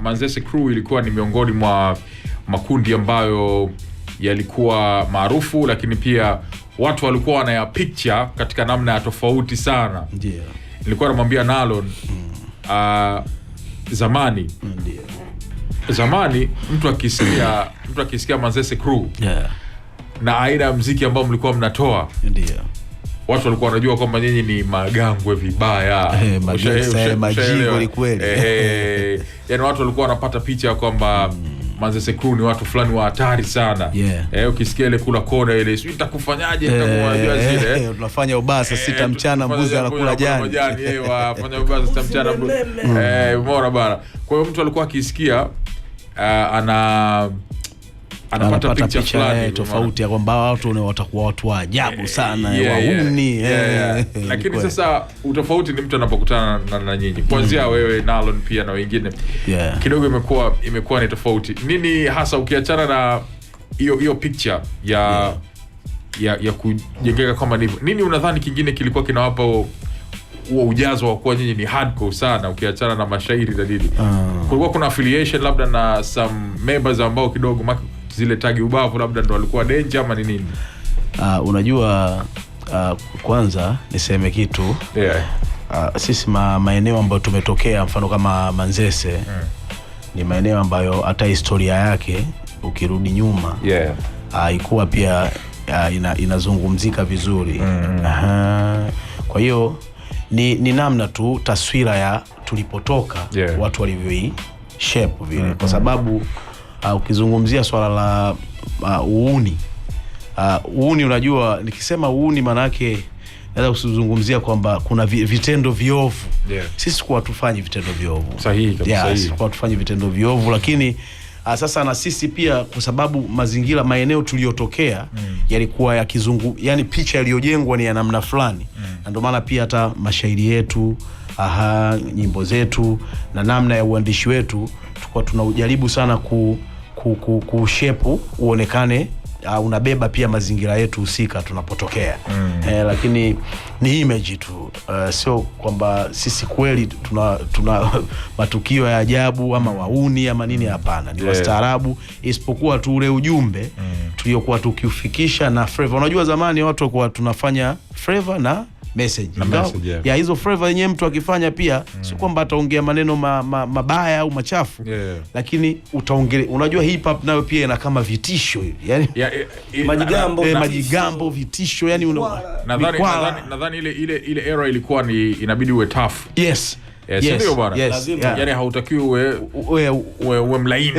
Manzese Crew ilikuwa ni miongoni mwa makundi ambayo yalikuwa maarufu, lakini pia watu walikuwa wanaya picture katika namna ya tofauti sana. Ndio. Nilikuwa namwambia Nalon zamani. Ndio. Zamani mtu akisikia Manzese Crew na aina ya muziki ambao mlikuwa mnatoa, ndio watu walikuwa wanajua kwamba nyinyi ni magangwe vibaya, majingo ni kweli. Yani watu walikuwa wanapata picha kwamba Manzese Crew ni watu fulani wa hatari sana. Ukisikia ile kula kona ile sio nitakufanyaje, nitakuwajua zile tunafanya ubasa sita mchana mbuzi anakula jani. Wafanya ubasa sita mchana mbuzi. Umeona bana. Kwa hiyo mtu alikuwa akisikia anapata picha fulani tofauti ya kwamba watu watakuwa watu wa ajabu sana, wauni. Lakini sasa utofauti ni mtu anapokutana na nyinyi, kuanzia wewe Nalon pia na wengine, kidogo imekuwa ni tofauti. Nini hasa ukiachana na hiyo picture ya kujengeka kama ndivyo, nini unadhani kingine kilikuwa kinawapa huo ujazo wa kuwa nyinyi ni hardcore sana, ukiachana na mashairi na nini? Kulikuwa kuna affiliation labda na some members ambao kidogo zile tagi ubavu labda ndo walikuwa danger ama ni nini? Unajua, kwanza niseme kitu. Sisi maeneo ambayo tumetokea, mfano kama Manzese, ni maeneo ambayo hata historia yake ukirudi nyuma haikuwa pia inazungumzika vizuri. Kwa hiyo ni namna tu taswira ya tulipotoka, watu walivyo shape vile. Kwa sababu ukizungumzia swala la uuni, unajua nikisema uuni manake naweza kuzungumzia kwamba kuna vitendo viovu. Sisi kwa tufanyi vitendo viovu. Sahihi kabisa. Kwa tufanyi vitendo viovu, lakini sasa na sisi pia kwa sababu mazingira maeneo tuliyotokea yalikuwa yani picha iliyojengwa ni ya namna fulani. Na ndio maana pia hata mashairi yetu, nyimbo zetu na namna ya uandishi wetu tulikuwa tunajaribu sana kushepu uonekane unabeba pia mazingira yetu husika tunapotokea. Lakini ni image tu, sio kwamba sisi kweli tuna matukio ya ajabu ama wauni ama nini. Hapana, ni wastaarabu, isipokuwa tu ule ujumbe tuliokuwa tukiufikisha na flavor. Unajua zamani watu walikuwa tunafanya flavor na message. Ya hizo flavor yenyewe mtu akifanya pia sio kwamba ataongea maneno mabaya au machafu, lakini utaongelea. Unajua hip hop nayo pia ina kama vitisho hivi, yani majigambo vitisho, yani nadhani ile era ilikuwa ni inabidi uwe tough. Ndio bwana. Yani hautakiwi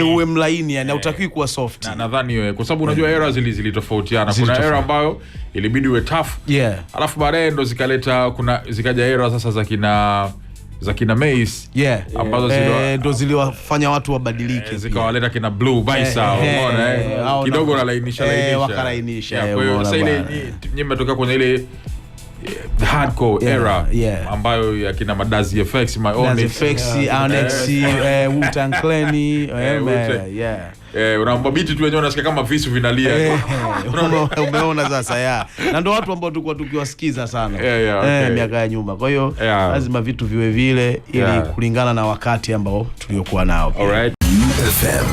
uwe mlaini, yani hautakiwi kuwa soft. Nadhani kwa sababu unajua era zilitofautiana. Kuna era ambayo ilibidi uwe tough. Alafu baadaye ndo zikaja era sasa za kina Mace, ambazo ndo ziliwafanya watu wabadilike, zikawaleta kina Blue Baisa, umeona kidogo wakalainisha. Kwa hiyo sasa ile nyinyi mmetoka kwenye ile the hardcore era ambayo ya kina Madazi FX, My Onyx, Onyx, Wu-Tang Clan, unaomba biti tu wenyewe unasikia kama visu vinalia. Umeona sasa, na ndio watu ambao tulikuwa tukiwasikiza sana miaka ya nyuma. Kwa hiyo lazima vitu viwe vile ili kulingana na wakati ambao tuliokuwa nao. Alright. FM